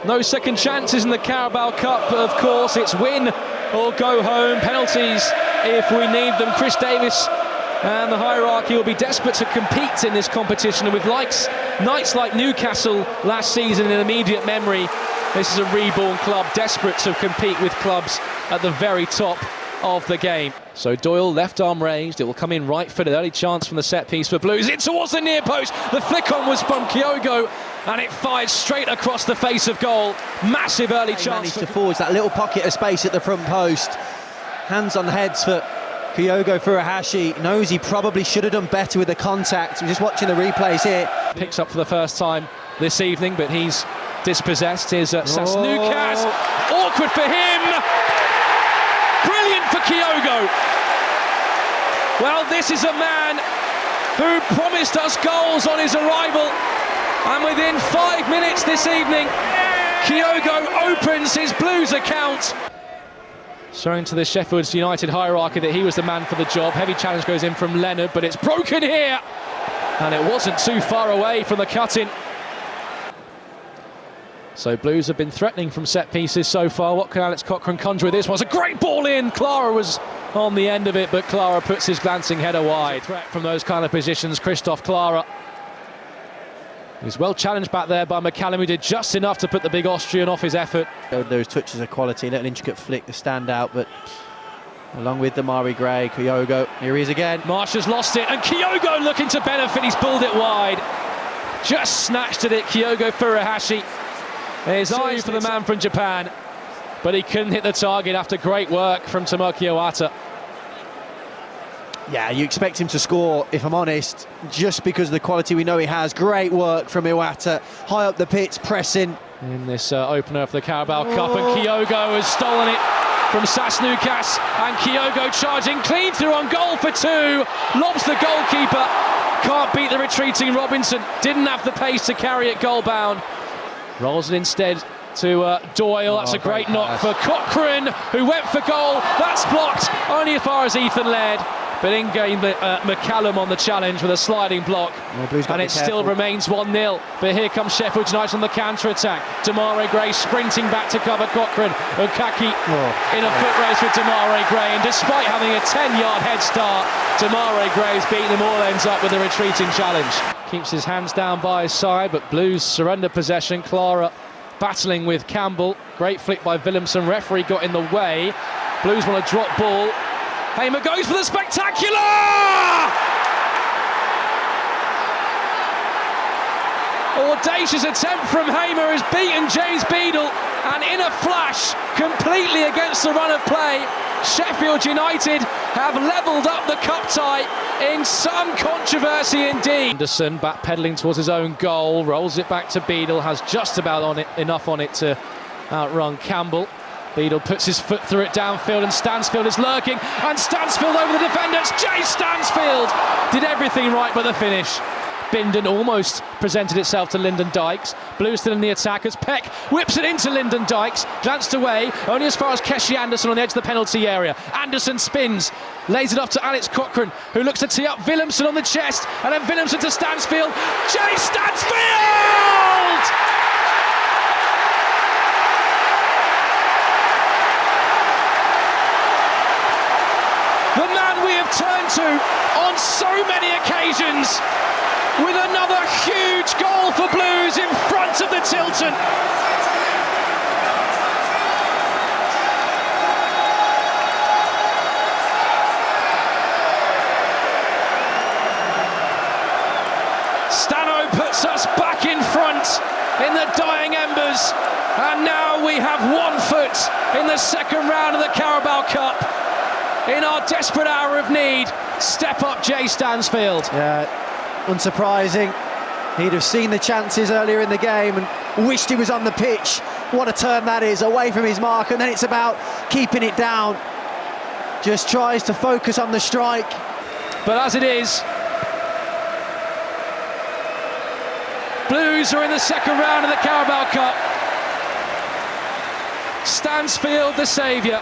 No second chances in the Carabao Cup, of course. It's win or go home. Penalties if we need them. Chris Davis and the hierarchy will be desperate to compete in this competition, and with nights like Newcastle last season in immediate memory, this is a reborn club desperate to compete with clubs at the very top of the game. So Doyle, left arm raised, it will come in right-footed. Early chance from the set piece for Blues, in towards the near post. The flick on was from Kyogo, and it fired straight across the face of goal. Massive early chance. Managed to forge that little pocket of space at the front post. Hands on the heads for Kyogo. Furuhashi knows he probably should have done better with the contact. I'm just watching the replays here. Picks up for the first time this evening, but he's dispossessed. Here's Sasnukas. Awkward for him. Brilliant for Kyogo. Well, this is a man who promised us goals on his arrival, and within 5 minutes this evening, Kyogo opens his Blues account. Showing to the Sheffield United hierarchy that he was the man for the job. Heavy challenge goes in from Leonard, but it's broken here, and it wasn't too far away from the cut-in. So Blues have been threatening from set pieces so far. What can Alex Cochrane conjure with this? Was a great ball in. Clara was on the end of it, but Clara puts his glancing header wide. Threat from those kind of positions. Christoph Clara. He's well challenged back there by McCallum, who did just enough to put the big Austrian off his effort. Those touches of quality, a little intricate flick to stand out, but along with Damari Gray, Kyogo, here he is again. Marsh has lost it, and Kyogo looking to benefit. He's pulled it wide. Just snatched at it, Kyogo Furuhashi. His eye for the man from Japan, but he couldn't hit the target after great work from Tomoki Iwata. Yeah, you expect him to score, if I'm honest, just because of the quality we know he has. Great work from Iwata, high up the pitch, pressing. In this opener for the Carabao Cup, and Kyogo has stolen it from Sasnukas, and Kyogo charging clean through on goal for two, lobs the goalkeeper, can't beat the retreating Robinson, didn't have the pace to carry it goal bound. Rolls it instead to Doyle. That's a great knock for Cochrane, who went for goal. That's blocked only as far as Ethan led, but in game McCallum on the challenge with a sliding block, and it still remains 1-0. But here comes Sheffield United on the counter-attack. Damari Gray sprinting back to cover Cochrane. Okaki in a foot race with Damari Gray, and despite having a 10-yard head start, Damari Gray's beaten them all ends up with a retreating challenge. Keeps his hands down by his side, but Blues surrender possession. Clara battling with Campbell. Great flick by Willemsen. Referee got in the way. Blues want a drop ball. Hamer goes for the spectacular! Audacious attempt from Hamer has beaten James Beadle, and in a flash, completely against the run of play, Sheffield United have levelled up the cup tie in some controversy indeed. Anderson backpedaling towards his own goal, rolls it back to Beadle, has just about enough on it to outrun Campbell. Beadle puts his foot through it downfield, and Stansfield is lurking, and Stansfield over the defenders. Jay Stansfield did everything right by the finish. Bindon almost presented itself to Lyndon Dykes. Blues still in the attack as Peck whips it into Lyndon Dykes, glanced away only as far as Keshi Anderson on the edge of the penalty area. Anderson spins, lays it off to Alex Cochrane, who looks to tee up Willemsen on the chest, and then Willemsen to Stansfield. Jay Stansfield! The man we have turned to on so many occasions, with another huge goal for Blues in front of the Tilton. Stano puts us back in front in the dying embers, and now we have 1 foot in the second round of the Carabao Cup. In our desperate hour of need, step up Jay Stansfield. Yeah, unsurprising. He'd have seen the chances earlier in the game and wished he was on the pitch. What a turn that is, away from his mark, and then it's about keeping it down. Just tries to focus on the strike. But as it is, Blues are in the second round of the Carabao Cup. Stansfield the saviour.